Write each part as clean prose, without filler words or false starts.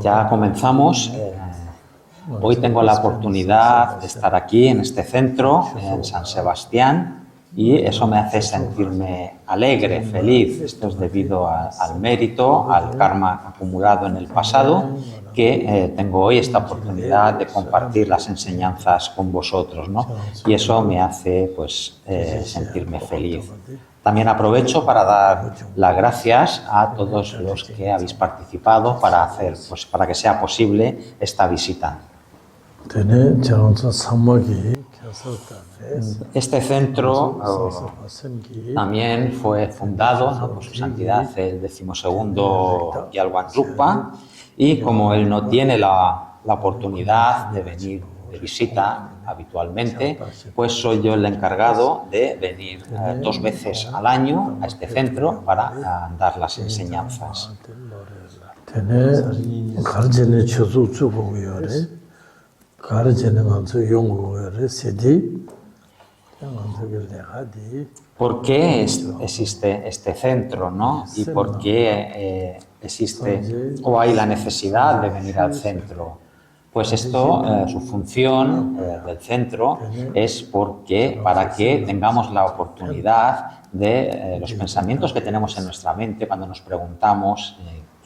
Ya comenzamos. Hoy tengo la oportunidad de estar aquí en este centro, en San Sebastián, y eso me hace sentirme alegre, feliz. Esto es debido al mérito, al karma acumulado en el pasado, que tengo hoy esta oportunidad de compartir las enseñanzas con vosotros, ¿no? Y eso me hace sentirme feliz. También aprovecho para dar las gracias a todos los que habéis participado para que sea posible esta visita. Este centro también fue fundado, ¿no?, por su santidad el 12º Gyalwaan Drukpa, y como él no tiene la oportunidad de venir de visita habitualmente, pues soy yo el encargado de venir 2 veces al año a este centro para dar las enseñanzas. ¿Por qué existe este centro, ¿no? ¿Y por qué existe o hay la necesidad de venir al centro? Pues esto, su función del centro es para que tengamos la oportunidad de los pensamientos que tenemos en nuestra mente cuando nos preguntamos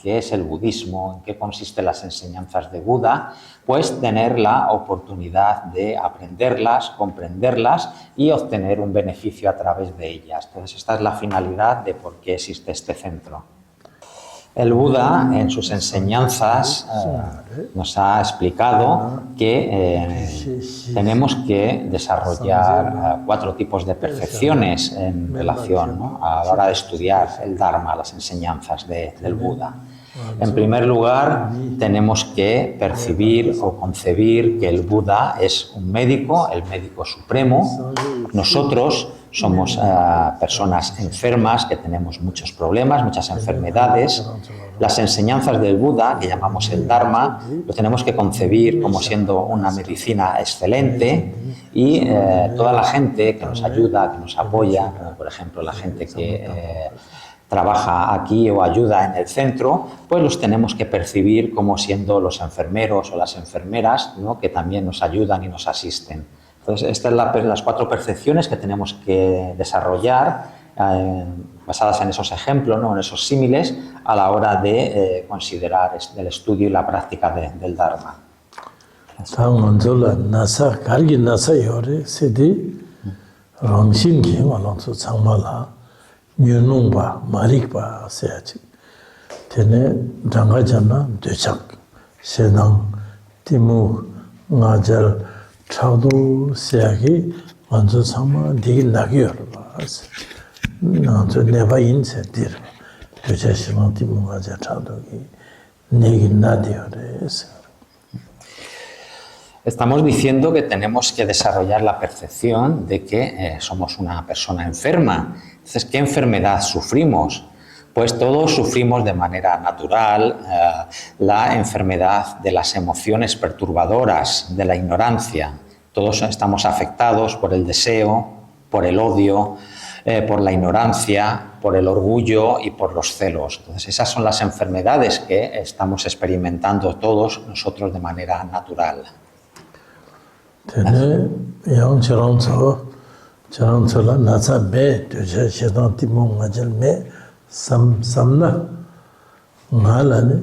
qué es el budismo, en qué consisten las enseñanzas de Buda, pues tener la oportunidad de aprenderlas, comprenderlas y obtener un beneficio a través de ellas. Entonces, esta es la finalidad de por qué existe este centro. El Buda, en sus enseñanzas, nos ha explicado que tenemos que desarrollar 4 tipos de perfecciones en relación, ¿no?, a la hora de estudiar el Dharma, las enseñanzas del Buda. En primer lugar, tenemos que percibir o concebir que el Buda es un médico, el médico supremo. Nosotros somos personas enfermas que tenemos muchos problemas, muchas enfermedades. Las enseñanzas del Buda, que llamamos el Dharma, lo tenemos que concebir como siendo una medicina excelente, y toda la gente que nos ayuda, que nos apoya, como por ejemplo la gente que trabaja aquí o ayuda en el centro, pues los tenemos que percibir como siendo los enfermeros o las enfermeras, ¿no?, que también nos ayudan y nos asisten. Entonces, estas son las 4 percepciones que tenemos que desarrollar basadas en esos ejemplos, ¿no?, en esos símiles, a la hora de considerar el estudio y la práctica del Dharma. nyunungpa, marikpa seyachi. Tene rangajana dechak. Senang timu ngajal chawdu seyaki manzo sama digi nagyor. Nanzo neba inse dir. Dechak timu ngajal chawdu ki negi nadiores. Estamos diciendo que tenemos que desarrollar la percepción de que somos una persona enferma. Entonces, ¿qué enfermedad sufrimos? Pues todos sufrimos de manera natural la enfermedad de las emociones perturbadoras, de la ignorancia. Todos estamos afectados por el deseo, por el odio, por la ignorancia, por el orgullo y por los celos. Entonces, esas son las enfermedades que estamos experimentando todos nosotros de manera natural. Tene yang charanzo la nasa me tuja shedan timu ngajal me samna ngalane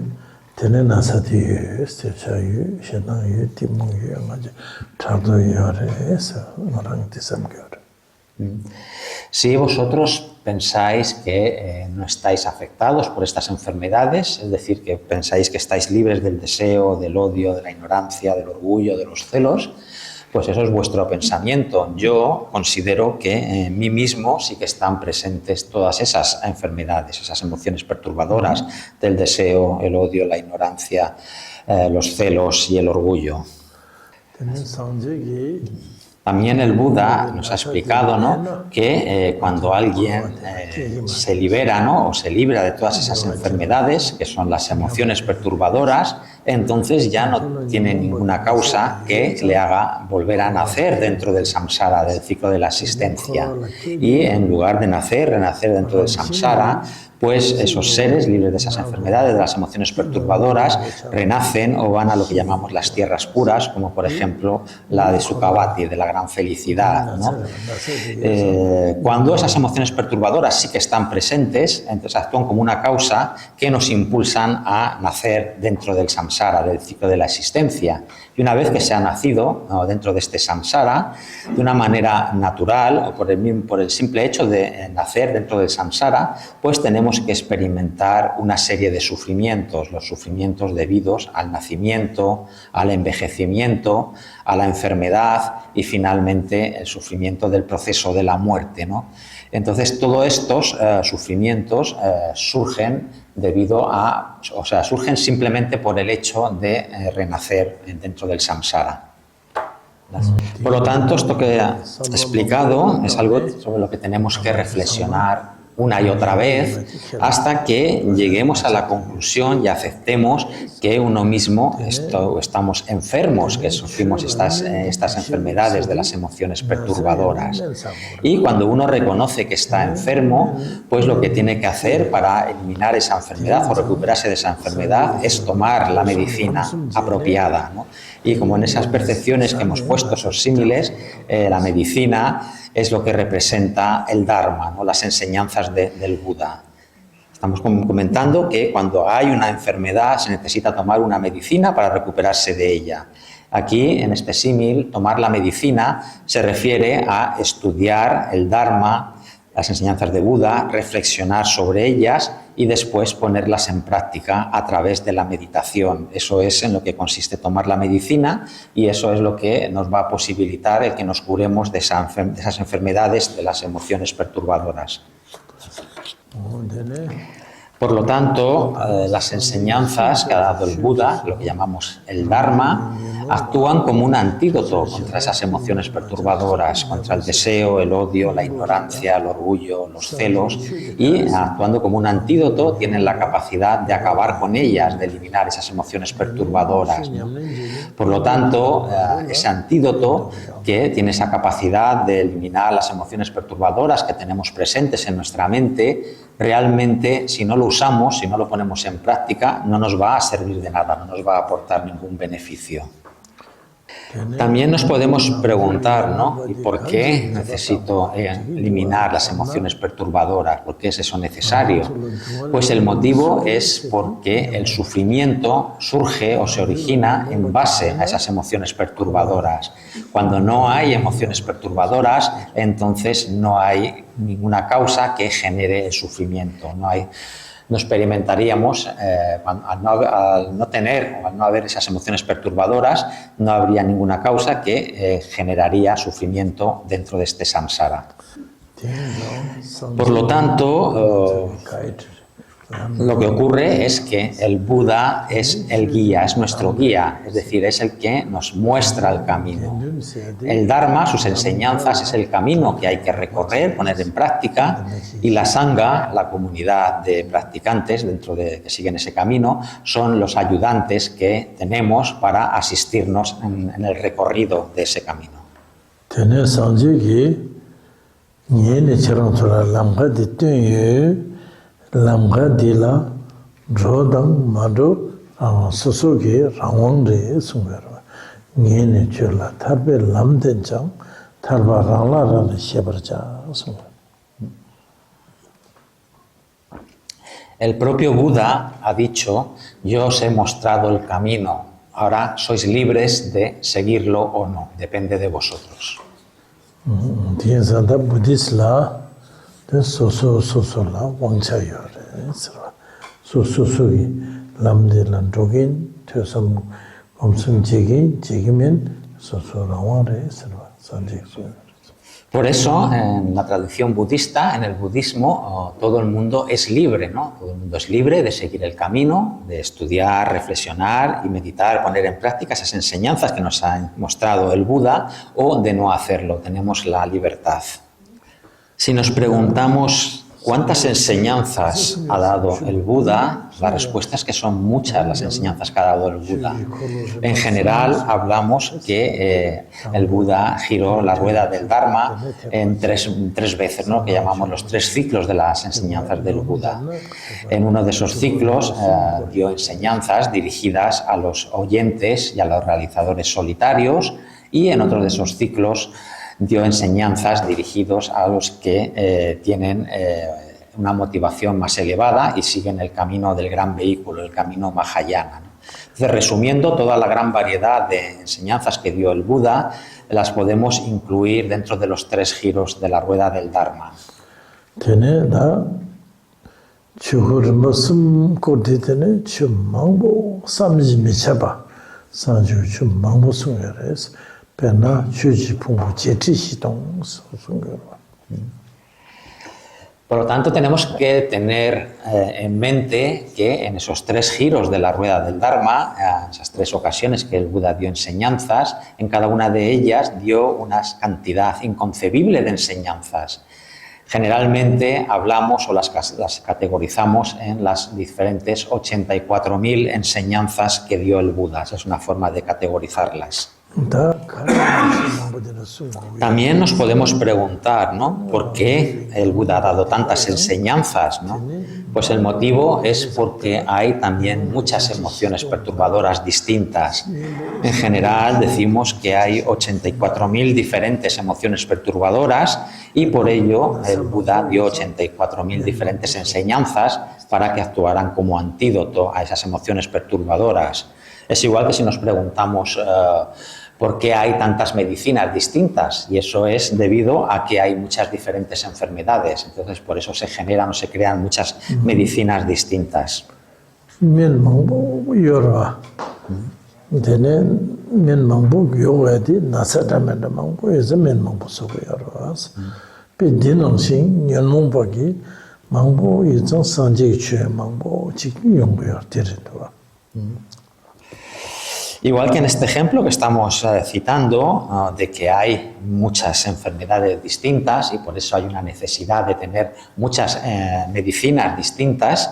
tene nasa tiyu stecha yu shedan yu timu yu ngajal chardo yore esa ngarang tisam gyore. Si vosotros pensáis que no estáis afectados por estas enfermedades, es decir, que pensáis que estáis libres del deseo, del odio, de la ignorancia, del orgullo, de los celos, pues eso es vuestro pensamiento. Yo considero que en mí mismo sí que están presentes todas esas enfermedades, esas emociones perturbadoras del deseo, el odio, la ignorancia, los celos y el orgullo. También el Buda nos ha explicado, ¿no?, que cuando alguien se libera, ¿no?, o se libra de todas esas enfermedades, que son las emociones perturbadoras, entonces ya no tiene ninguna causa que le haga volver a nacer dentro del samsara, del ciclo de la existencia. Y en lugar de renacer dentro del samsara, pues esos seres libres de esas enfermedades, de las emociones perturbadoras, renacen o van a lo que llamamos las tierras puras, como por ejemplo la de Sukhavati, de la gran felicidad, ¿no? Cuando esas emociones perturbadoras sí que están presentes, entonces actúan como una causa que nos impulsan a nacer dentro del samsara, del ciclo de la existencia. Y una vez que se ha nacido, ¿no?, dentro de este samsara, de una manera natural o por el simple hecho de nacer dentro del samsara, pues tenemos que experimentar una serie de sufrimientos, los sufrimientos debidos al nacimiento, al envejecimiento, a la enfermedad y finalmente el sufrimiento del proceso de la muerte, ¿no? Entonces, todos estos sufrimientos surgen surgen simplemente por el hecho de renacer dentro del samsara. Por lo tanto, esto que he explicado es algo sobre lo que tenemos que reflexionar una y otra vez hasta que lleguemos a la conclusión y aceptemos que uno mismo estamos enfermos, que sufrimos estas enfermedades de las emociones perturbadoras. Y cuando uno reconoce que está enfermo, pues lo que tiene que hacer para eliminar esa enfermedad o recuperarse de esa enfermedad es tomar la medicina apropiada, ¿no? Y como en esas percepciones que hemos puesto, esos símiles, la medicina es lo que representa el Dharma, ¿no?, las enseñanzas del Buda. Estamos comentando que cuando hay una enfermedad se necesita tomar una medicina para recuperarse de ella. Aquí, en este símil, tomar la medicina se refiere a estudiar el Dharma, las enseñanzas de Buda, reflexionar sobre ellas y después ponerlas en práctica a través de la meditación. Eso es en lo que consiste tomar la medicina y eso es lo que nos va a posibilitar el que nos curemos de esas enfermedades, de las emociones perturbadoras. Por lo tanto, las enseñanzas que ha dado el Buda, lo que llamamos el Dharma, actúan como un antídoto contra esas emociones perturbadoras, contra el deseo, el odio, la ignorancia, el orgullo, los celos, y actuando como un antídoto tienen la capacidad de acabar con ellas, de eliminar esas emociones perturbadoras, ¿no? Por lo tanto, ese antídoto que tiene esa capacidad de eliminar las emociones perturbadoras que tenemos presentes en nuestra mente, realmente, si no lo usamos, si no lo ponemos en práctica, no nos va a servir de nada, no nos va a aportar ningún beneficio. También nos podemos preguntar, ¿no?, ¿y por qué necesito eliminar las emociones perturbadoras? ¿Por qué es eso necesario? Pues el motivo es porque el sufrimiento surge o se origina en base a esas emociones perturbadoras. Cuando no hay emociones perturbadoras, entonces no hay ninguna causa que genere el sufrimiento. No experimentaríamos, al no tener o al no haber esas emociones perturbadoras, no habría ninguna causa que generaría sufrimiento dentro de este samsara. Por lo tanto, lo que ocurre es que el Buda es el guía, es nuestro guía, es decir, es el que nos muestra el camino. El Dharma, sus enseñanzas, es el camino que hay que recorrer, poner en práctica, y la Sangha, la comunidad de practicantes que siguen ese camino, son los ayudantes que tenemos para asistirnos en el recorrido de ese camino. Lamga dila rodang mado sosoge rawangre sungarwa ngene chula tarbe lamden jang tarba rangla rana shebarja sungar. El propio Buda ha dicho: yo os he mostrado el camino, ahora sois libres de seguirlo o no, depende de vosotros. Tiensanda budisla soso la wangcha yore soso lamde lan dogin tesam komsum jegimen soso raware sanje. Por eso, en la tradición budista, en el budismo, todo el mundo es libre, ¿no? Todo el mundo es libre de seguir el camino, de estudiar, reflexionar y meditar, poner en práctica esas enseñanzas que nos ha mostrado el Buda, o de no hacerlo. Tenemos la libertad. Si nos preguntamos ¿cuántas enseñanzas ha dado el Buda? La respuesta es que son muchas las enseñanzas que ha dado el Buda. En general, hablamos que el Buda giró la rueda del Dharma en tres veces, ¿no? Que llamamos los 3 ciclos de las enseñanzas del Buda. En uno de esos ciclos dio enseñanzas dirigidas a los oyentes y a los realizadores solitarios, y en otro de esos ciclos dio enseñanzas dirigidos a los que tienen una motivación más elevada y siguen el camino del gran vehículo, el camino Mahayana, ¿no? Entonces, resumiendo, toda la gran variedad de enseñanzas que dio el Buda las podemos incluir dentro de los 3 giros de la rueda del Dharma. Por lo tanto, tenemos que tener en mente que en esos 3 giros de la rueda del Dharma, esas 3 ocasiones que el Buda dio enseñanzas, en cada una de ellas dio una cantidad inconcebible de enseñanzas. Generalmente hablamos o las categorizamos en las diferentes 84.000 enseñanzas que dio el Buda. Esa es una forma de categorizarlas. También nos podemos preguntar, ¿no?, ¿por qué el Buda ha dado tantas enseñanzas, ¿no? Pues el motivo es porque hay también muchas emociones perturbadoras distintas. En general decimos que hay 84.000 diferentes emociones perturbadoras, y por ello el Buda dio 84.000 diferentes enseñanzas para que actuaran como antídoto a esas emociones perturbadoras. Es igual que si nos preguntamos por qué hay tantas medicinas distintas, y eso es debido a que hay muchas diferentes enfermedades. Entonces, por eso se generan o se crean muchas medicinas distintas. Igual que en este ejemplo que estamos citando, de que hay muchas enfermedades distintas y por eso hay una necesidad de tener muchas medicinas distintas,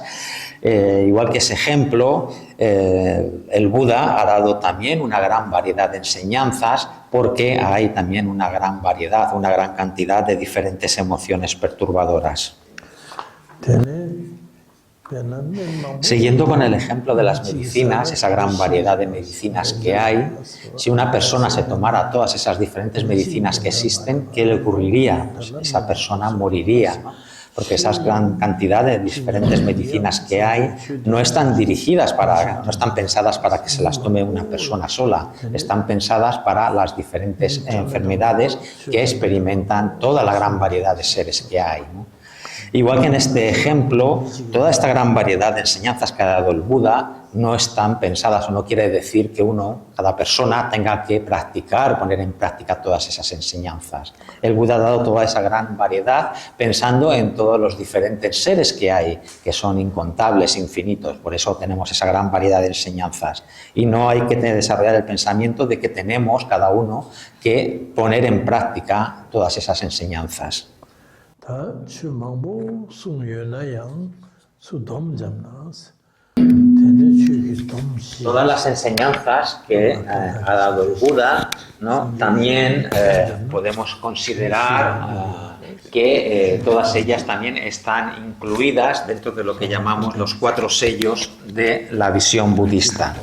igual que ese ejemplo, el Buda ha dado también una gran variedad de enseñanzas, porque hay también una gran variedad, una gran cantidad de diferentes emociones perturbadoras. Siguiendo con el ejemplo de las medicinas, esa gran variedad de medicinas que hay, si una persona se tomara todas esas diferentes medicinas que existen, ¿qué le ocurriría? Pues esa persona moriría, porque esa gran cantidad de diferentes medicinas que hay no están pensadas para que se las tome una persona sola, están pensadas para las diferentes enfermedades que experimentan toda la gran variedad de seres que hay, ¿no? Igual que en este ejemplo, toda esta gran variedad de enseñanzas que ha dado el Buda no están pensadas, o no quiere decir que cada persona tenga que poner en práctica todas esas enseñanzas. El Buda ha dado toda esa gran variedad pensando en todos los diferentes seres que hay, que son incontables, infinitos. Por eso tenemos esa gran variedad de enseñanzas. Y no hay que desarrollar el pensamiento de que tenemos cada uno que poner en práctica todas esas enseñanzas. Todas las enseñanzas que ha dado el Buda, ¿no?, también podemos considerar que todas ellas también están incluidas dentro de lo que llamamos los 4 sellos de la visión budista.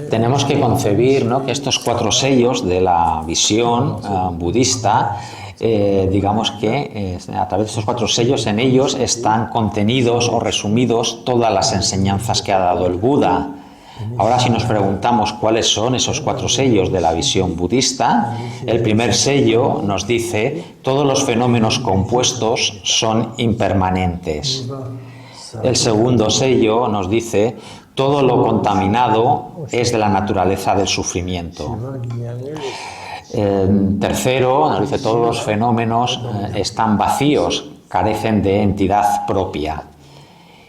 Tenemos que concebir, ¿no?, que estos 4 sellos de la visión budista, digamos que a través de estos 4 sellos, en ellos están contenidos o resumidos todas las enseñanzas que ha dado el Buda. Ahora, si nos preguntamos cuáles son esos 4 sellos de la visión budista, el primer sello nos dice: todos los fenómenos compuestos son impermanentes. El segundo sello nos dice: todo lo contaminado es de la naturaleza del sufrimiento. Tercero, nos dice, todos los fenómenos están vacíos, carecen de entidad propia.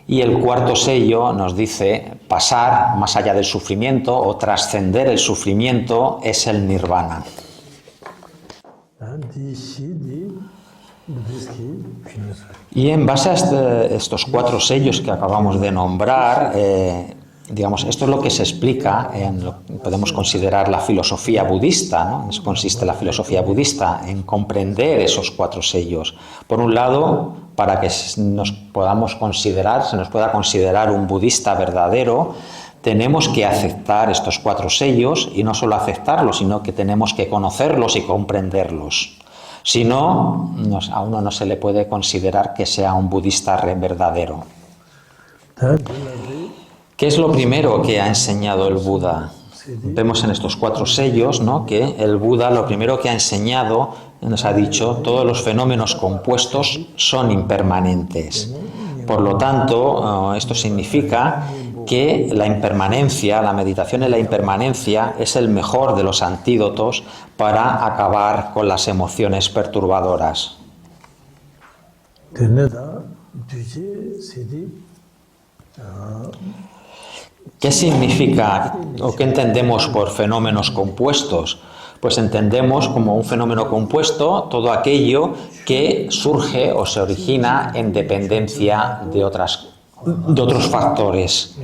Y el cuarto sello nos dice, pasar más allá del sufrimiento o trascender el sufrimiento es el nirvana. Y en base a estos cuatro sellos que acabamos de nombrar, digamos, esto es lo que se explica en lo que podemos considerar la filosofía budista, ¿no? En eso consiste la filosofía budista, en comprender esos cuatro sellos. Por un lado, para que nos podamos considerar, se nos pueda considerar un budista verdadero, tenemos que aceptar estos cuatro sellos, y no solo aceptarlos, sino que tenemos que conocerlos y comprenderlos. Si no, a uno no se le puede considerar que sea un budista verdadero. ¿Qué es lo primero que ha enseñado el Buda? Vemos en estos cuatro sellos, ¿no?, que el Buda lo primero que ha enseñado, nos ha dicho, todos los fenómenos compuestos son impermanentes. Por lo tanto, esto significa que la impermanencia, la meditación en la impermanencia, es el mejor de los antídotos para acabar con las emociones perturbadoras. ¿Qué significa o qué entendemos por fenómenos compuestos? Pues entendemos como un fenómeno compuesto todo aquello que surge o se origina en dependencia de otros factores.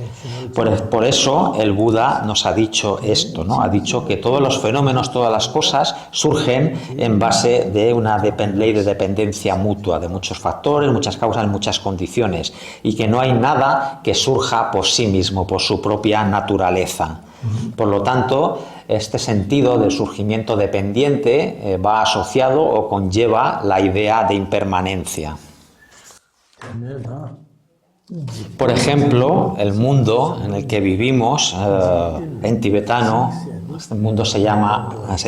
Por eso el Buda nos ha dicho esto, ¿no? Ha dicho que todos los fenómenos, todas las cosas surgen en base de una ley de dependencia mutua, de muchos factores, muchas causas, muchas condiciones, y que no hay nada que surja por sí mismo, por su propia naturaleza. Por lo tanto, este sentido del surgimiento dependiente va asociado o conlleva la idea de impermanencia. Por ejemplo, el mundo en el que vivimos, en tibetano, este mundo se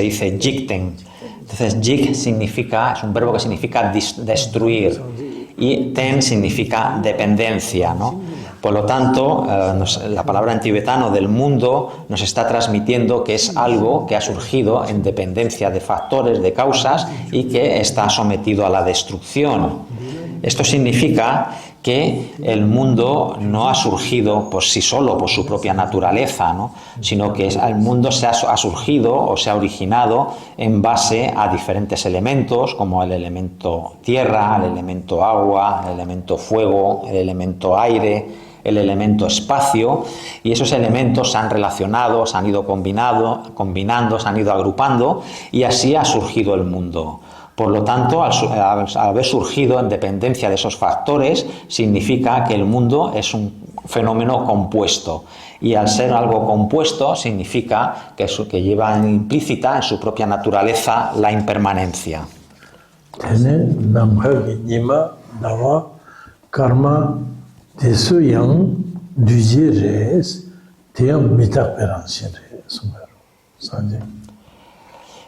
dice jikten. Entonces, jik es un verbo que significa destruir, y ten significa dependencia, ¿no? Por lo tanto, la palabra en tibetano del mundo nos está transmitiendo que es algo que ha surgido en dependencia de factores, de causas, y que está sometido a la destrucción. Esto significa que el mundo no ha surgido por sí solo, por su propia naturaleza, ¿no?, sino que el mundo ha surgido o se ha originado en base a diferentes elementos, como el elemento tierra, el elemento agua, el elemento fuego, el elemento aire, el elemento espacio, y esos elementos se han relacionado, se han ido combinando, se han ido agrupando, y así ha surgido el mundo. Por lo tanto, al haber surgido en dependencia de esos factores, significa que el mundo es un fenómeno compuesto. Y al ser algo compuesto, significa que lleva implícita en su propia naturaleza la impermanencia.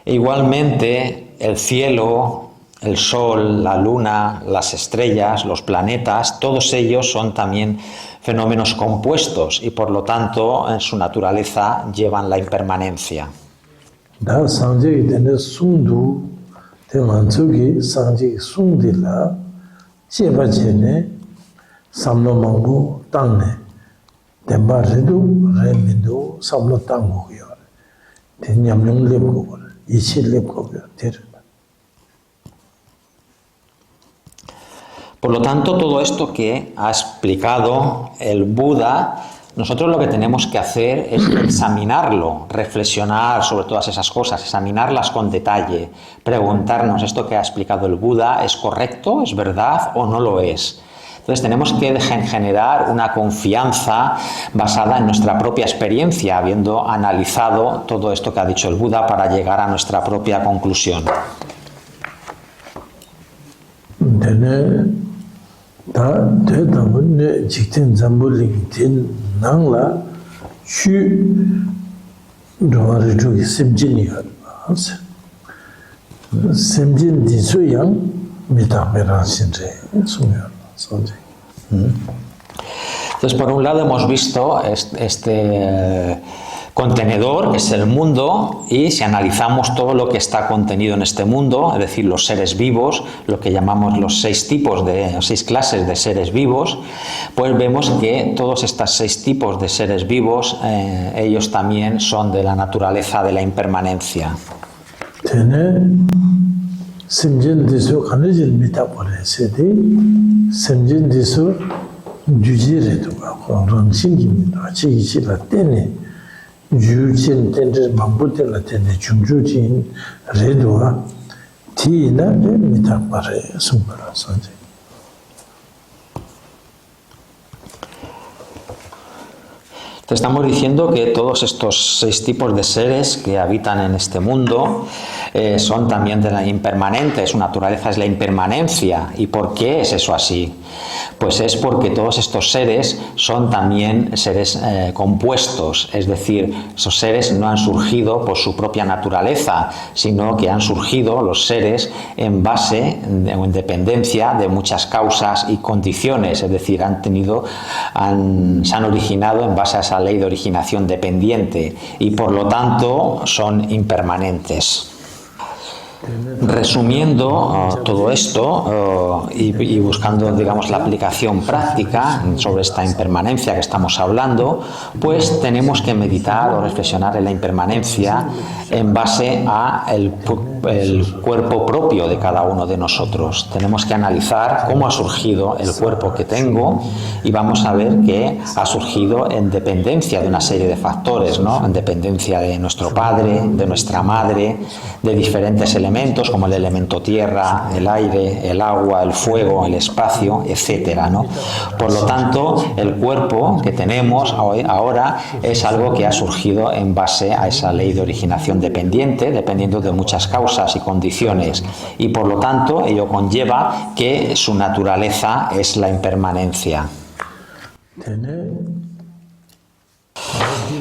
Igualmente, el cielo, el sol, la luna, las estrellas, los planetas, todos ellos son también fenómenos compuestos y por lo tanto en su naturaleza llevan la impermanencia. Por lo tanto, todo esto que ha explicado el Buda, nosotros lo que tenemos que hacer es examinarlo, reflexionar sobre todas esas cosas, examinarlas con detalle, preguntarnos, ¿esto que ha explicado el Buda es correcto, es verdad o no lo es? Entonces tenemos que generar una confianza basada en nuestra propia experiencia, habiendo analizado todo esto que ha dicho el Buda para llegar a nuestra propia conclusión. Entonces, por un lado hemos visto este contenedor, que es el mundo, y si analizamos todo lo que está contenido en este mundo, es decir, los seres vivos, lo que llamamos los 6 clases de seres vivos, pues vemos que todos estos 6 tipos de seres vivos, ellos también son de la naturaleza de la impermanencia. Te estamos diciendo que todos estos 6 tipos de seres que habitan en este mundo son también de la impermanente, su naturaleza es la impermanencia. ¿Y por qué es eso así? Pues es porque todos estos seres son también seres compuestos, es decir, esos seres no han surgido por su propia naturaleza, sino que han surgido los seres en base o en dependencia de muchas causas y condiciones, es decir, se han originado en base a esa ley de originación dependiente y por lo tanto son impermanentes. Resumiendo todo esto y buscando, digamos, la aplicación práctica sobre esta impermanencia que estamos hablando, pues tenemos que meditar o reflexionar en la impermanencia en base a el cuerpo propio de cada uno de nosotros. Tenemos que analizar cómo ha surgido el cuerpo que tengo y vamos a ver que ha surgido en dependencia de una serie de factores, ¿no? En dependencia de nuestro padre, de nuestra madre, de diferentes elementos como el elemento tierra, el aire, el agua, el fuego, el espacio, etcétera, ¿no? Por lo tanto, el cuerpo que tenemos ahora es algo que ha surgido en base a esa ley de originación dependiente, dependiendo de muchas causas y condiciones, y por lo tanto ello conlleva que su naturaleza es la impermanencia.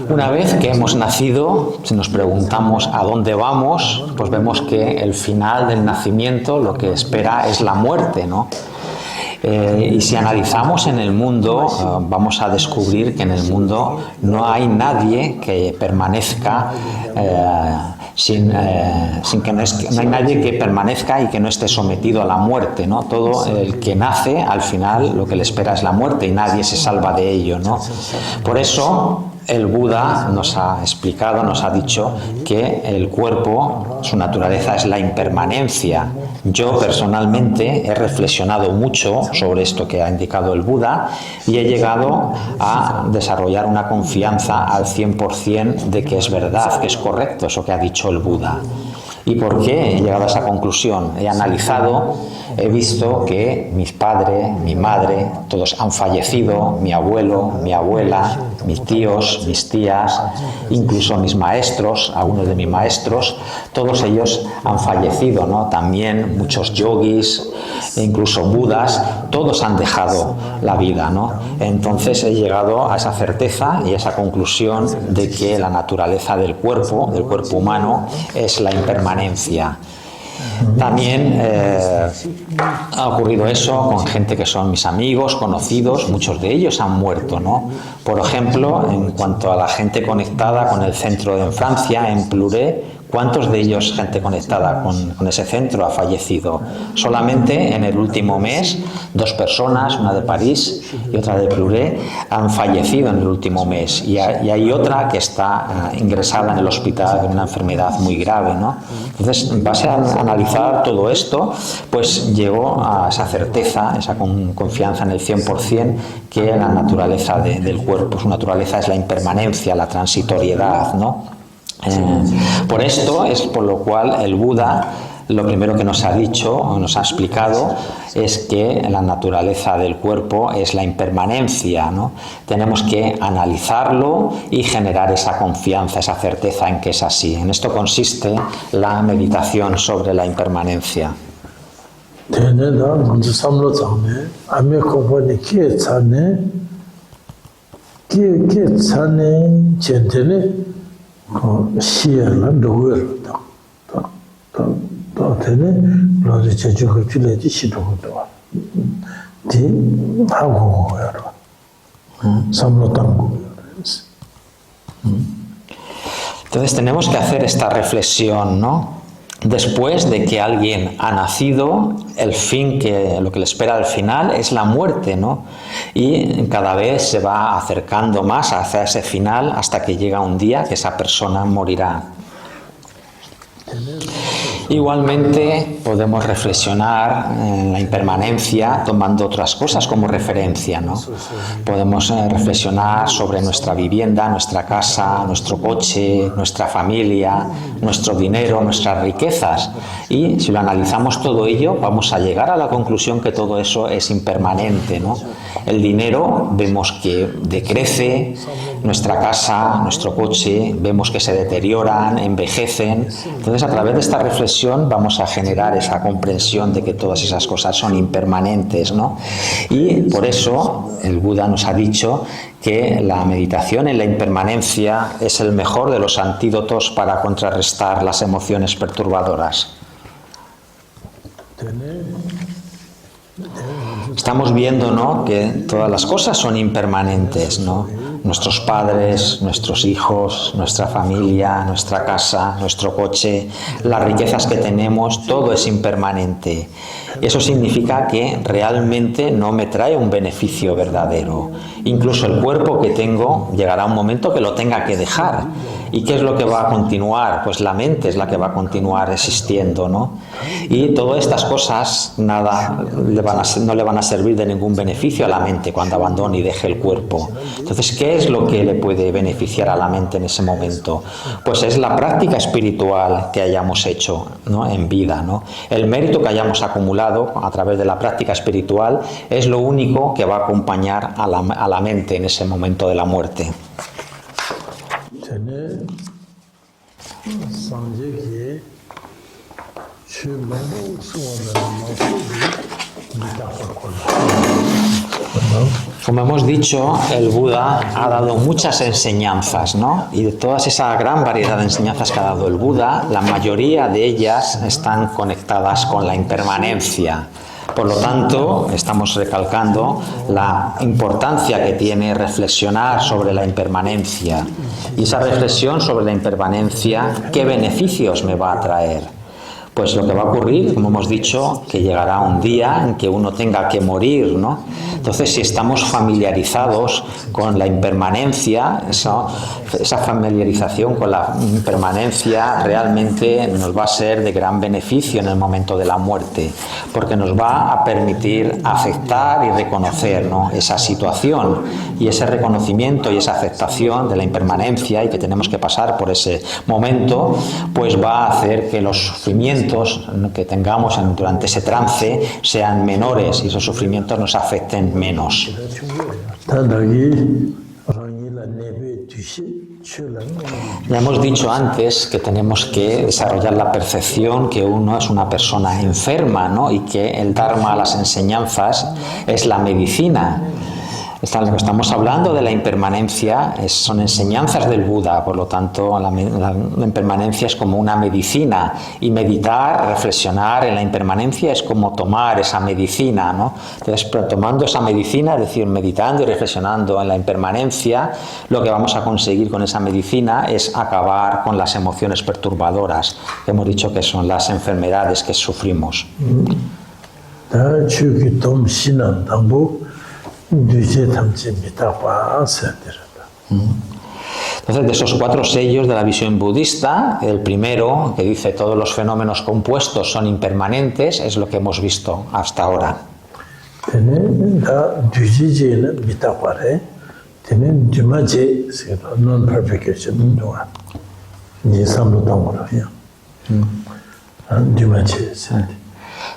Una vez que hemos nacido, si nos preguntamos a dónde vamos, pues vemos que el final del nacimiento lo que espera es la muerte, ¿no? Y si analizamos en el mundo, vamos a descubrir que en el mundo no hay nadie que permanezca no hay nadie que permanezca y que no esté sometido a la muerte, ¿no? Todo el que nace, al final, lo que le espera es la muerte y nadie se salva de ello, ¿no? Por eso, el Buda nos ha explicado, nos ha dicho que el cuerpo, su naturaleza es la impermanencia. Yo personalmente he reflexionado mucho sobre esto que ha indicado el Buda y he llegado a desarrollar una confianza al 100% de que es verdad, que es correcto eso que ha dicho el Buda. ¿Y por qué he llegado a esa conclusión? He analizado, he visto que mis padres, mi madre, todos han fallecido, mi abuelo, mi abuela, mis tíos, mis tías, incluso mis maestros, algunos de mis maestros, todos ellos han fallecido, ¿no? También muchos yogis, incluso budas, todos han dejado la vida, ¿no? Entonces he llegado a esa certeza y a esa conclusión de que la naturaleza del cuerpo humano, es la impermanencia. También ha ocurrido eso con gente que son mis amigos, conocidos, muchos de ellos han muerto, ¿no? Por ejemplo, en cuanto a la gente conectada con el centro en Francia, en Pluré, ¿cuántos de ellos, gente conectada con ese centro, ha fallecido? Solamente en el último mes, 2 personas, una de París y otra de Pluré, han fallecido en el último mes. Y hay otra que está ingresada en el hospital con una enfermedad muy grave, ¿no? Entonces, en base a analizar todo esto, pues llegó a esa certeza, esa confianza en el 100%, que la naturaleza del cuerpo, su naturaleza es la impermanencia, la transitoriedad, ¿no? Por esto es por lo cual el Buda lo primero que nos ha dicho, o nos ha explicado, es que la naturaleza del cuerpo es la impermanencia, ¿no? Tenemos que analizarlo y generar esa confianza, esa certeza en que es así. En esto consiste la meditación sobre la impermanencia. Entonces tenemos que hacer esta reflexión, ¿no? Después de que alguien ha nacido, el fin lo que le espera al final es la muerte, ¿no? Y cada vez se va acercando más hacia ese final hasta que llega un día que esa persona morirá. Igualmente podemos reflexionar en la impermanencia tomando otras cosas como referencia, ¿no? Podemos reflexionar sobre nuestra vivienda, nuestra casa, nuestro coche, nuestra familia, nuestro dinero, nuestras riquezas. Y si lo analizamos todo ello, vamos a llegar a la conclusión que todo eso es impermanente, ¿no? El dinero vemos que decrece, nuestra casa, nuestro coche, vemos que se deterioran, envejecen. Entonces, a través de esta reflexión vamos a generar esa comprensión de que todas esas cosas son impermanentes, ¿no? Y por eso el Buda nos ha dicho que la meditación en la impermanencia es el mejor de los antídotos para contrarrestar las emociones perturbadoras. Estamos viendo, ¿no?, que todas las cosas son impermanentes, ¿no? Nuestros padres, nuestros hijos, nuestra familia, nuestra casa, nuestro coche, las riquezas que tenemos, todo es impermanente. Eso significa que realmente no me trae un beneficio verdadero. Incluso el cuerpo que tengo llegará un momento que lo tenga que dejar. ¿Y qué es lo que va a continuar? Pues la mente es la que va a continuar existiendo, ¿no? Y todas estas cosas no le van a servir de ningún beneficio a la mente cuando abandone y deje el cuerpo. Entonces, ¿qué es lo que le puede beneficiar a la mente en ese momento? Pues es la práctica espiritual que hayamos hecho, ¿no?, en vida, ¿no? El mérito que hayamos acumulado a través de la práctica espiritual es lo único que va a acompañar a la mente en ese momento de la muerte. Como hemos dicho, el Buda ha dado muchas enseñanzas, ¿no? Y de toda esa gran variedad de enseñanzas que ha dado el Buda, la mayoría de ellas están conectadas con la impermanencia. Por lo tanto, estamos recalcando la importancia que tiene reflexionar sobre la impermanencia. Y esa reflexión sobre la impermanencia, ¿qué beneficios me va a traer? Pues lo que va a ocurrir, como hemos dicho, que llegará un día en que uno tenga que morir, ¿no? Entonces, si estamos familiarizados con la impermanencia, esa familiarización con la impermanencia realmente nos va a ser de gran beneficio en el momento de la muerte, porque nos va a permitir aceptar y reconocer, ¿no?, esa situación, y ese reconocimiento y esa aceptación de la impermanencia y que tenemos que pasar por ese momento, pues va a hacer que los sufrimientos que tengamos durante ese trance sean menores y esos sufrimientos nos afecten menos. Ya hemos dicho antes que tenemos que desarrollar la percepción que uno es una persona enferma, ¿no?, y que el Dharma, las enseñanzas, es la medicina. Lo que estamos hablando de la impermanencia son enseñanzas del Buda, por lo tanto la impermanencia es como una medicina, y meditar, reflexionar en la impermanencia es como tomar esa medicina, ¿no? Entonces, tomando esa medicina, es decir, meditando y reflexionando en la impermanencia, lo que vamos a conseguir con esa medicina es acabar con las emociones perturbadoras, que hemos dicho que son las enfermedades que sufrimos. Entonces, de esos 4 sellos de la visión budista, el primero, que dice todos los fenómenos compuestos son impermanentes, es lo que hemos visto hasta ahora.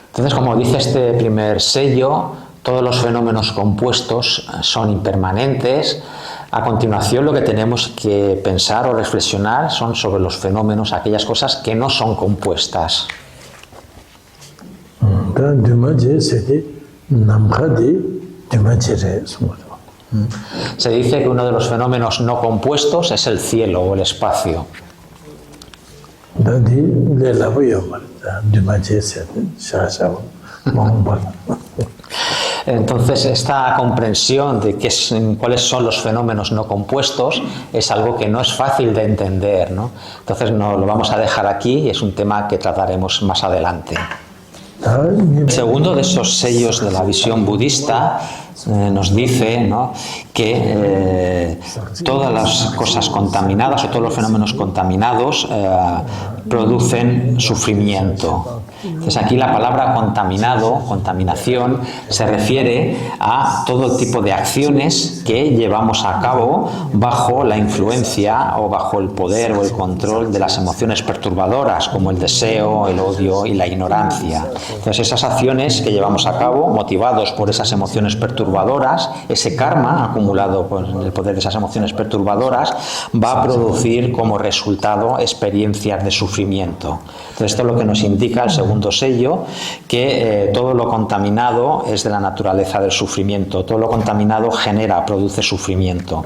Entonces, como dice este primer sello, todos los fenómenos compuestos son impermanentes. A continuación, lo que tenemos que pensar o reflexionar son sobre los fenómenos, aquellas cosas que no son compuestas. Se dice que uno de los fenómenos no compuestos es el cielo o el espacio. Entonces, esta comprensión de cuáles son los fenómenos no compuestos es algo que no es fácil de entender, ¿no? Entonces, no lo vamos a dejar aquí y es un tema que trataremos más adelante. El segundo de esos sellos de la visión budista nos dice, ¿no?, que todas las cosas contaminadas o todos los fenómenos contaminados producen sufrimiento. Entonces aquí la palabra contaminado, contaminación, se refiere a todo tipo de acciones que llevamos a cabo bajo la influencia o bajo el poder o el control de las emociones perturbadoras, como el deseo, el odio y la ignorancia. Entonces esas acciones que llevamos a cabo, motivados por esas emociones perturbadoras, ese karma acumulado por el poder de esas emociones perturbadoras, va a producir como resultado experiencias de sufrimiento. Entonces esto es lo que nos indica el segundo sello, que todo lo contaminado es de la naturaleza del sufrimiento. Todo lo contaminado produce sufrimiento.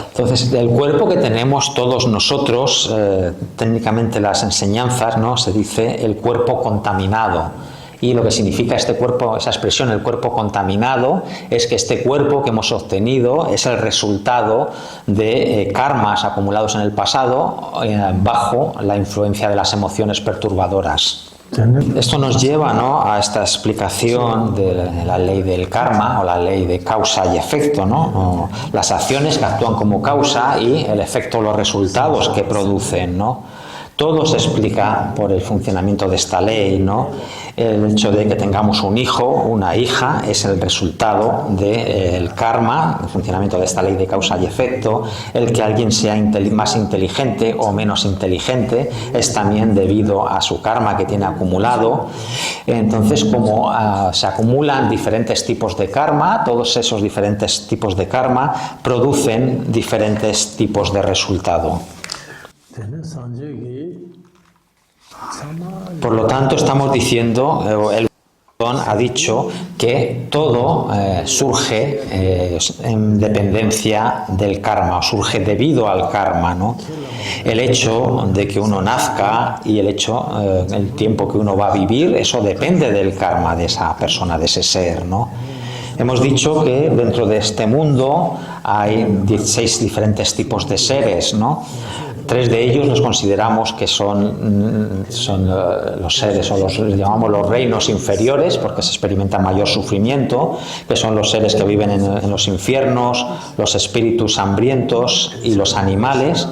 Entonces, el cuerpo que tenemos todos nosotros, técnicamente las enseñanzas, ¿no?, se dice el cuerpo contaminado. Y lo que significa este cuerpo, esa expresión, el cuerpo contaminado, es que este cuerpo que hemos obtenido es el resultado de karmas acumulados en el pasado bajo la influencia de las emociones perturbadoras. Esto nos lleva, ¿no?, a esta explicación de la ley del karma o la ley de causa y efecto, ¿no? O las acciones que actúan como causa y el efecto, los resultados que producen, ¿no? Todo se explica por el funcionamiento de esta ley, ¿no? El hecho de que tengamos un hijo, una hija, es el resultado del karma, el funcionamiento de esta ley de causa y efecto. El que alguien sea más inteligente o menos inteligente es también debido a su karma que tiene acumulado. Entonces, como se acumulan diferentes tipos de karma, todos esos diferentes tipos de karma producen diferentes tipos de resultado. Por lo tanto, estamos diciendo, el ha dicho que todo surge en dependencia del karma, o surge debido al karma, ¿no? El hecho de que uno nazca y el tiempo que uno va a vivir, eso depende del karma de esa persona, de ese ser, ¿no? Hemos dicho que dentro de este mundo hay 16 diferentes tipos de seres, ¿no? 3 de ellos los consideramos que son los seres, o los llamamos los reinos inferiores, porque se experimenta mayor sufrimiento, que son los seres que viven en los infiernos, los espíritus hambrientos y los animales.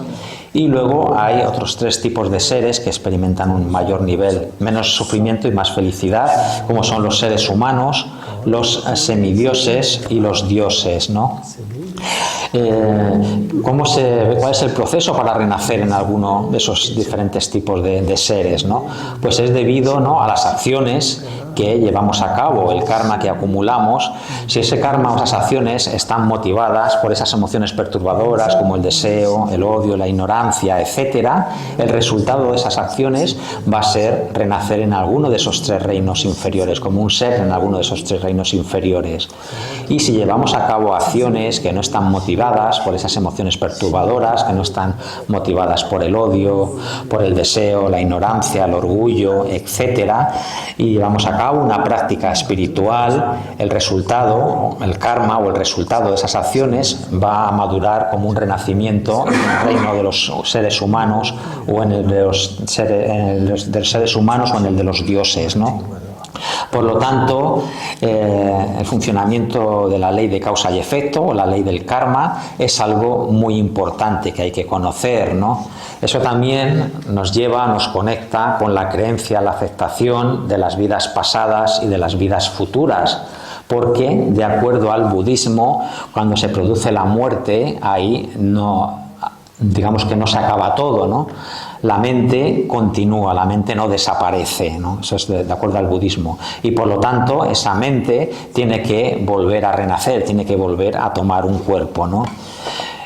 Y luego hay otros 3 tipos de seres que experimentan un mayor nivel, menos sufrimiento y más felicidad, como son los seres humanos, los semidioses y los dioses, ¿no? ¿Cuál es el proceso para renacer en alguno de esos diferentes tipos de seres, ¿no? Pues es debido, ¿no?, a las acciones que llevamos a cabo, el karma que acumulamos. Si ese karma o esas acciones están motivadas por esas emociones perturbadoras como el deseo, el odio, la ignorancia, etcétera, el resultado de esas acciones va a ser renacer en alguno de esos 3 reinos inferiores, como un ser en alguno de esos 3 reinos inferiores. Y si llevamos a cabo acciones que no están motivadas por esas emociones perturbadoras, que no están motivadas por el odio, por el deseo, la ignorancia, el orgullo, etcétera, y llevamos a cabo una práctica espiritual, el resultado, el karma o el resultado de esas acciones va a madurar como un renacimiento en el reino de los seres humanos o en el de los seres humanos o en el de los dioses, ¿no? Por lo tanto, el funcionamiento de la ley de causa y efecto o la ley del karma es algo muy importante que hay que conocer, ¿no? Eso también nos conecta con la creencia, la aceptación de las vidas pasadas y de las vidas futuras, porque de acuerdo al budismo, cuando se produce la muerte, ahí digamos que no se acaba todo, ¿no? La mente continúa, la mente no desaparece, ¿no? Eso es de acuerdo al budismo. Y por lo tanto, esa mente tiene que volver a renacer, tiene que volver a tomar un cuerpo, ¿no?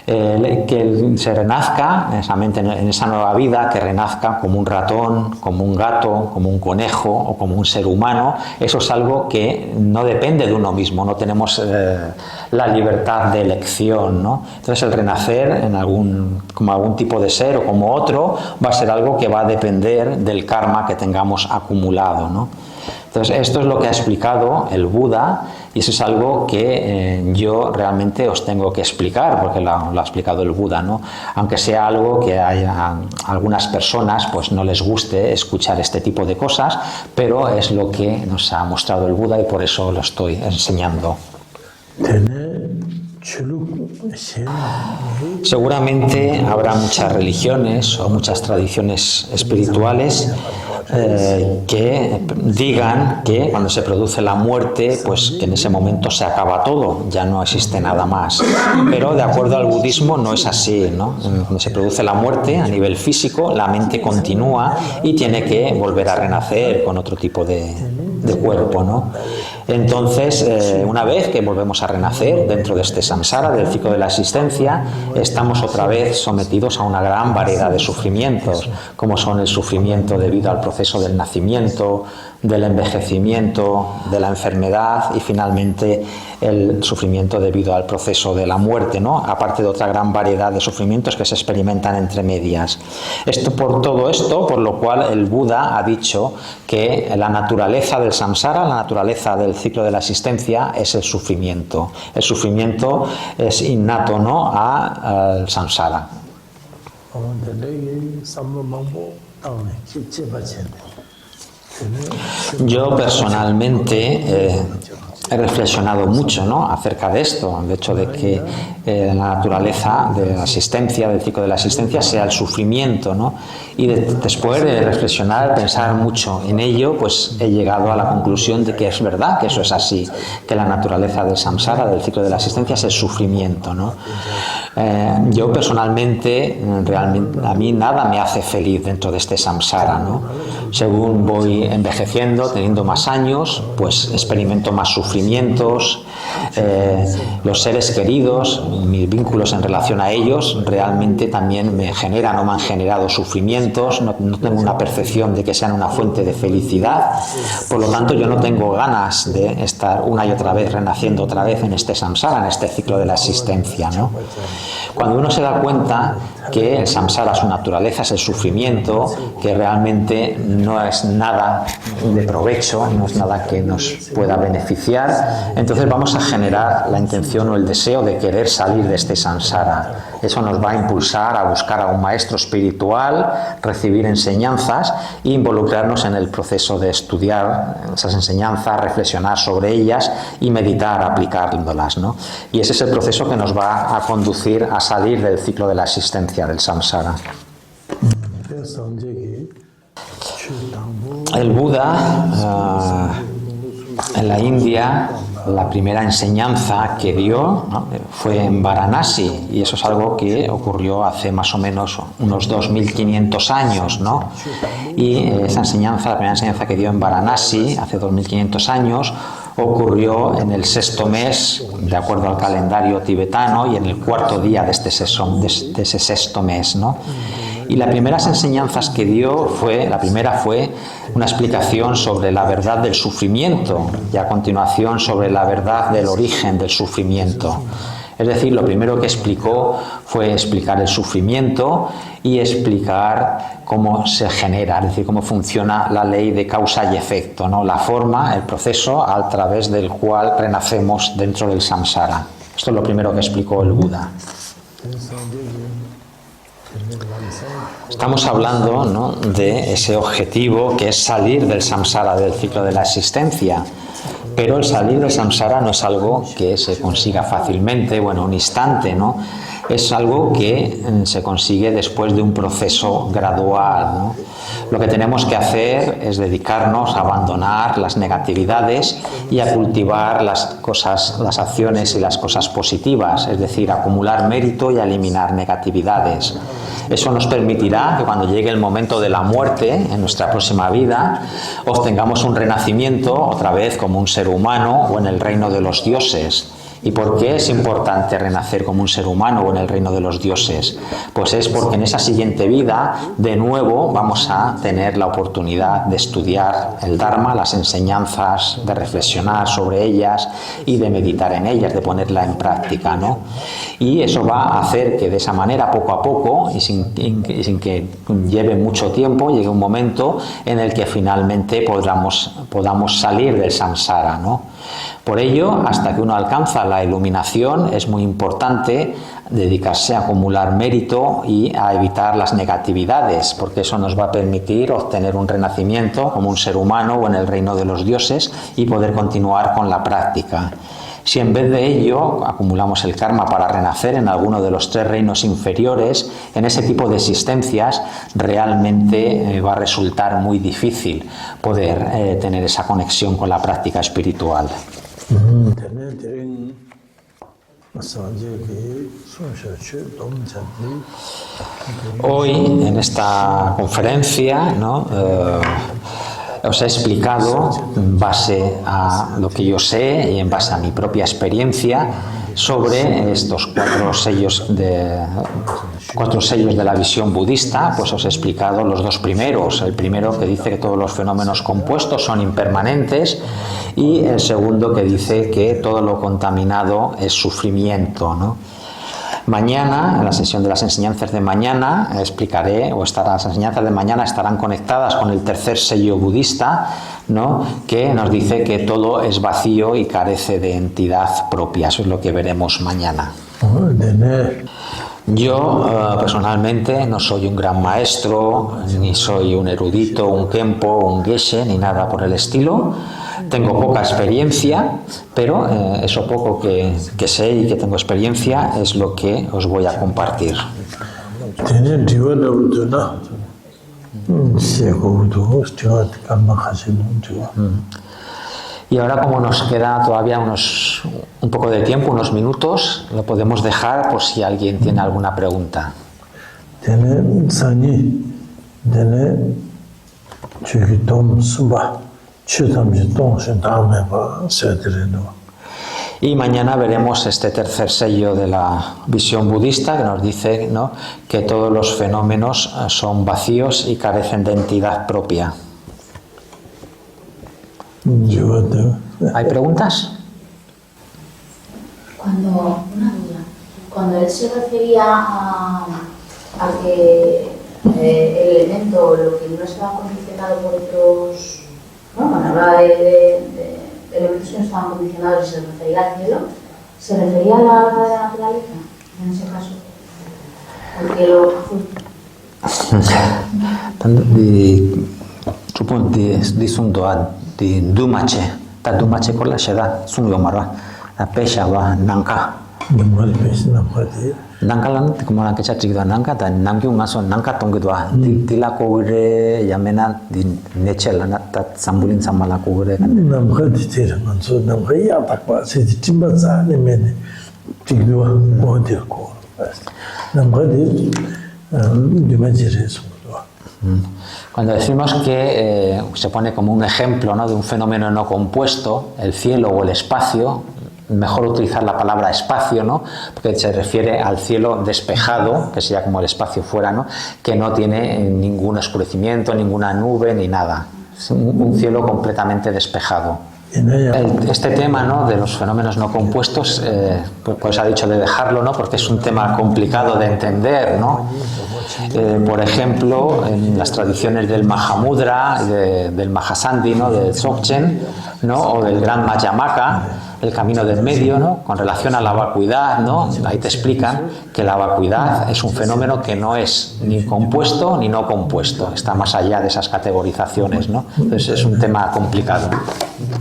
Que se renazca en esa nueva vida, que renazca como un ratón, como un gato, como un conejo o como un ser humano, eso es algo que no depende de uno mismo, no tenemos la libertad de elección, ¿no? Entonces el renacer como algún tipo de ser o como otro va a ser algo que va a depender del karma que tengamos acumulado, ¿no? Entonces esto es lo que ha explicado el Buda y eso es algo que yo realmente os tengo que explicar porque lo ha explicado el Buda, ¿no? Aunque sea algo que a algunas personas pues no les guste escuchar este tipo de cosas, pero es lo que nos ha mostrado el Buda y por eso lo estoy enseñando. Seguramente habrá muchas religiones o muchas tradiciones espirituales que digan que cuando se produce la muerte, pues que en ese momento se acaba todo, ya no existe nada más. Pero de acuerdo al budismo no es así, ¿no? Cuando se produce la muerte a nivel físico, la mente continúa y tiene que volver a renacer con otro tipo de cuerpo, ¿no? Entonces, una vez que volvemos a renacer dentro de este samsara, del ciclo de la existencia, estamos otra vez sometidos a una gran variedad de sufrimientos, como son el sufrimiento debido al proceso del nacimiento, del envejecimiento, de la enfermedad y finalmente el sufrimiento debido al proceso de la muerte, ¿no? Aparte de otra gran variedad de sufrimientos que se experimentan entre medias. Todo esto, por lo cual el Buda ha dicho que la naturaleza del samsara, la naturaleza del ciclo de la existencia es el sufrimiento. El sufrimiento es innato, ¿no?, al samsara. Yo personalmente he reflexionado mucho, ¿no?, acerca de esto, el hecho de que la naturaleza de la existencia, del ciclo de la existencia, sea el sufrimiento, ¿no? Y después de reflexionar, pensar mucho en ello, pues he llegado a la conclusión de que es verdad que eso es así, que la naturaleza del samsara, del ciclo de la existencia, es el sufrimiento, ¿no? Yo personalmente, realmente, a mí nada me hace feliz dentro de este samsara, ¿no? Según voy envejeciendo, teniendo más años, pues experimento más sufrimientos, los seres queridos, mis vínculos en relación a ellos realmente también me generan o me han generado sufrimientos, no tengo una percepción de que sean una fuente de felicidad, por lo tanto yo no tengo ganas de estar una y otra vez renaciendo otra vez en este samsara, en este ciclo de la existencia, ¿no? Cuando uno se da cuenta que el samsara, su naturaleza es el sufrimiento, que realmente no es nada de provecho, no es nada que nos pueda beneficiar, entonces vamos a generar la intención o el deseo de querer salir de este samsara. Eso nos va a impulsar a buscar a un maestro espiritual, recibir enseñanzas e involucrarnos en el proceso de estudiar esas enseñanzas, reflexionar sobre ellas y meditar aplicándolas, ¿no? Y ese es el proceso que nos va a conducir a salir del ciclo de la existencia, del samsara. El Buda, en la India, la primera enseñanza que dio, ¿no?, fue en Varanasi, y eso es algo que ocurrió hace más o menos unos 2500 años, ¿no? Y esa enseñanza, la primera enseñanza que dio en Varanasi hace 2500 años, ocurrió en el 6º mes, de acuerdo al calendario tibetano, y en el 4º día de ese 6º mes, ¿no? Y las primeras enseñanzas que dio la primera fue una explicación sobre la verdad del sufrimiento y a continuación sobre la verdad del origen del sufrimiento. Es decir, lo primero que explicó fue explicar el sufrimiento y explicar cómo se genera, es decir, cómo funciona la ley de causa y efecto, ¿no? La forma, el proceso a través del cual renacemos dentro del samsara. Esto es lo primero que explicó el Buda. Estamos hablando, ¿no?, de ese objetivo que es salir del samsara, del ciclo de la existencia. Pero el salir del samsara no es algo que se consiga fácilmente o en un instante, ¿no? Es algo que se consigue después de un proceso gradual, ¿no? Lo que tenemos que hacer es dedicarnos a abandonar las negatividades y a cultivar las acciones y las cosas positivas, es decir, acumular mérito y a eliminar negatividades. Eso nos permitirá que cuando llegue el momento de la muerte en nuestra próxima vida, obtengamos un renacimiento otra vez como un ser humano o en el reino de los dioses. ¿Y por qué es importante renacer como un ser humano o en el reino de los dioses? Pues es porque en esa siguiente vida, de nuevo, vamos a tener la oportunidad de estudiar el Dharma, las enseñanzas, de reflexionar sobre ellas y de meditar en ellas, de ponerla en práctica, ¿no? Y eso va a hacer que de esa manera, poco a poco, y sin que lleve mucho tiempo, llegue un momento en el que finalmente podamos salir del samsara, ¿no? Por ello, hasta que uno alcanza la iluminación, es muy importante dedicarse a acumular mérito y a evitar las negatividades, porque eso nos va a permitir obtener un renacimiento como un ser humano o en el reino de los dioses y poder continuar con la práctica. Si en vez de ello acumulamos el karma para renacer en alguno de los 3 reinos inferiores, en ese tipo de existencias realmente va a resultar muy difícil poder tener esa conexión con la práctica espiritual. Hoy, en esta conferencia, ¿no? Os he explicado, en base a lo que yo sé y en base a mi propia experiencia, sobre estos 4 sellos de la visión budista. Pues os he explicado los 2 primeros. El primero, que dice que todos los fenómenos compuestos son impermanentes, y el segundo, que dice que todo lo contaminado es sufrimiento, ¿no? Mañana, en la sesión de las enseñanzas de mañana, explicaré, las enseñanzas de mañana estarán conectadas con el 3er sello budista, ¿no? Que nos dice que todo es vacío y carece de entidad propia. Eso es lo que veremos mañana. Yo, personalmente, no soy un gran maestro, ni soy un erudito, un kempo, un geshe, ni nada por el estilo. Tengo poca experiencia, pero eso poco que sé y que tengo experiencia es lo que os voy a compartir. Y ahora, como nos queda todavía un poco de tiempo, unos minutos, lo podemos dejar por si alguien tiene alguna pregunta. Y mañana veremos este 3er sello de la visión budista, que nos dice, ¿no?, que todos los fenómenos son vacíos y carecen de entidad propia. ¿Hay preguntas? Cuando él se refería a que el elemento, lo que no estaba condicionado por otros, ¿no? Cuando hablaba de elementos que no estaban condicionados y se refería al cielo, ¿se refería a la naturaleza en ese caso? Porque di sundoa di dumache ta dumache kola sheda sunyo marwa la pesha wa nanka nanka lan como la que chachido nanka ta namki ungaso nanka tongidwa tila kogre yamena di nechela ta sambulin samala kogre namka ditira manso namka ya takwa se timba za ne mene tigwa moder ko namka di dumache eso. Cuando decimos que se pone como un ejemplo, ¿no?, de un fenómeno no compuesto, el cielo o el espacio, mejor utilizar la palabra espacio, ¿no?, porque se refiere al cielo despejado, que sería como el espacio fuera, ¿no?, que no tiene ningún oscurecimiento, ninguna nube ni nada. Es un cielo completamente despejado. Este tema, ¿no?, de los fenómenos no compuestos, pues ha dicho de dejarlo, ¿no?, porque es un tema complicado de entender, ¿no? Por ejemplo, en las tradiciones del Mahamudra, del Mahasandhi, ¿no?, del Dzogchen, ¿no?, o del Gran Madhyamaka, el camino del medio, ¿no?, con relación a la vacuidad, ¿no?, ahí te explican que la vacuidad es un fenómeno que no es ni compuesto ni no compuesto, está más allá de esas categorizaciones, ¿no? Entonces es un tema complicado.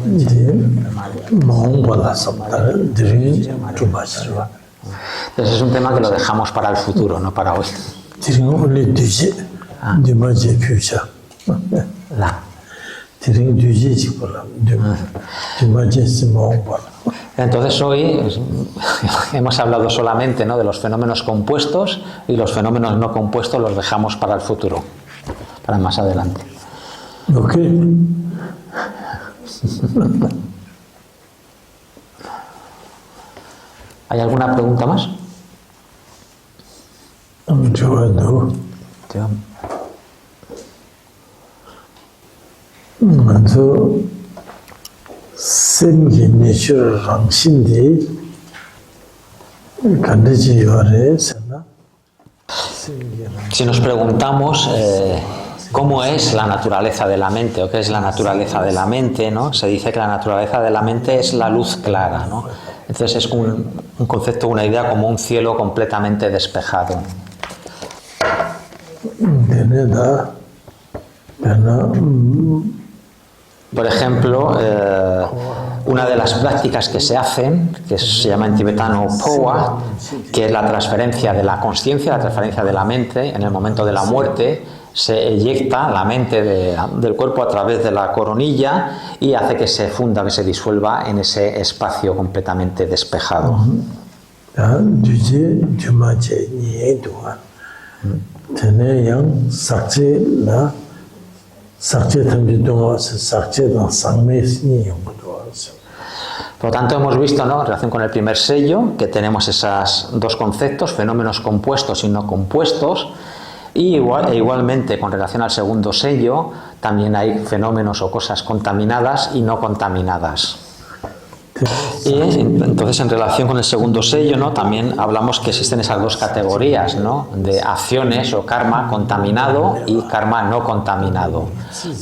Entonces es un tema que lo dejamos para el futuro, no para hoy. Entonces hoy hemos hablado solamente, ¿no?, de los fenómenos compuestos, y los fenómenos no compuestos los dejamos para el futuro, para más adelante. Okay. ¿Hay alguna pregunta más? Si nos preguntamos cómo es la naturaleza de la mente o qué es la naturaleza de la mente, ¿no? Se dice que la naturaleza de la mente es la luz clara, ¿no? Entonces es un concepto, una idea como un cielo completamente despejado. Por ejemplo, una de las prácticas que se hacen, que se llama en tibetano Powa, que es la transferencia de la consciencia, la transferencia de la mente en el momento de la muerte, se eyecta la mente del cuerpo a través de la coronilla y hace que se funda, que se disuelva en ese espacio completamente despejado. Por lo tanto, hemos visto, ¿no?, en relación con el primer sello, que tenemos esos dos conceptos, fenómenos compuestos y no compuestos, y igualmente con relación al segundo sello, también hay fenómenos o cosas contaminadas y no contaminadas. Y entonces, en relación con el segundo sello, ¿no?, también hablamos que existen esas dos categorías, ¿no?, de acciones o karma contaminado y karma no contaminado.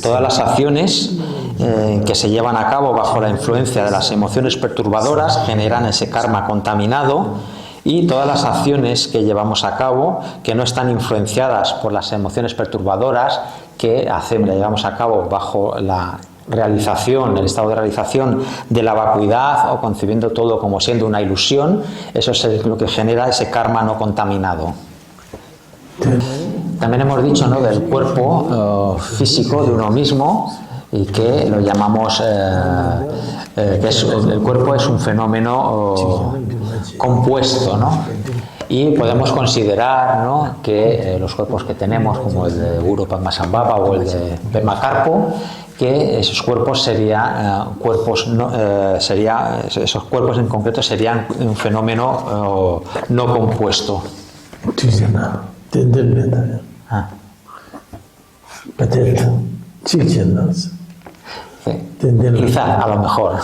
Todas las acciones que se llevan a cabo bajo la influencia de las emociones perturbadoras generan ese karma contaminado, y todas las acciones que llevamos a cabo que no están influenciadas por las emociones perturbadoras que llevamos a cabo bajo la realización, el estado de realización de la vacuidad o concibiendo todo como siendo una ilusión, eso es lo que genera ese karma no contaminado. También hemos dicho, ¿no?, del cuerpo físico de uno mismo, y que lo llamamos el cuerpo es un fenómeno compuesto, ¿no? Y podemos considerar, ¿no?, que los cuerpos que tenemos, como el de Guru Padmasambhava o el de Pema Karpo, que esos cuerpos serían esos cuerpos en concreto serían un fenómeno no compuesto. Quizá, a lo mejor.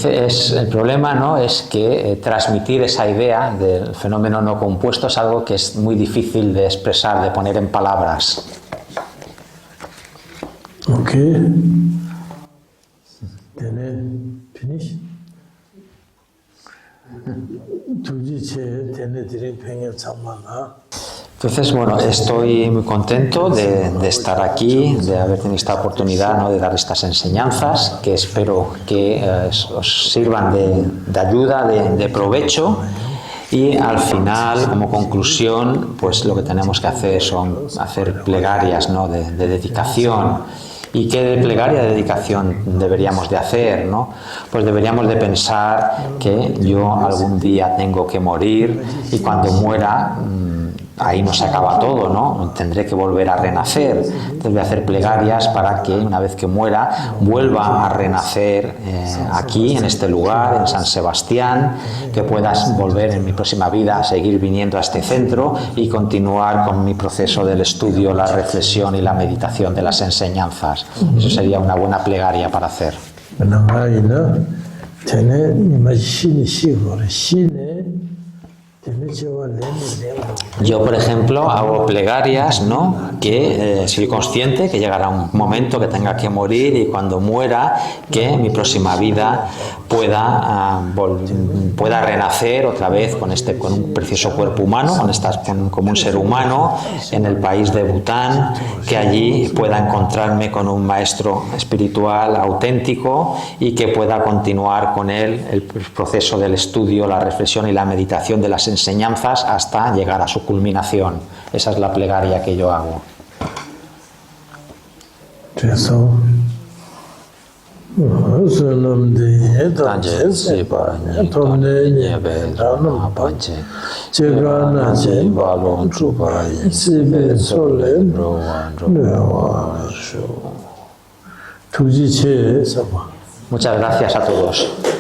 El problema, ¿no?, es que transmitir esa idea del fenómeno no compuesto es algo que es muy difícil de expresar, de poner en palabras. Finish. Entonces, bueno, estoy muy contento de estar aquí, de haber tenido esta oportunidad, ¿no?, de dar estas enseñanzas, que espero que os sirvan de ayuda, de provecho. Y al final, como conclusión, pues lo que tenemos que hacer son hacer plegarias, ¿no?, de dedicación. ¿Y qué plegaria de dedicación deberíamos de hacer, ¿no? Pues deberíamos de pensar que yo algún día tengo que morir y cuando muera ahí no se acaba todo, ¿no? Tendré que volver a renacer. Entonces voy a hacer plegarias para que una vez que muera vuelva a renacer aquí, en este lugar, en San Sebastián, que puedas volver en mi próxima vida a seguir viniendo a este centro y continuar con mi proceso del estudio, la reflexión y la meditación de las enseñanzas. Eso sería una buena plegaria para hacer. Yo, por ejemplo, hago plegarias, ¿no?, que soy consciente que llegará un momento que tenga que morir y cuando muera, que mi próxima vida pueda renacer otra vez con un precioso cuerpo humano, como un ser humano en el país de Bután, que allí pueda encontrarme con un maestro espiritual auténtico y que pueda continuar con él el proceso del estudio, la reflexión y la meditación de las enseñanzas hasta llegar a su culminación. Esa es la plegaria que yo hago. Muchas gracias a todos.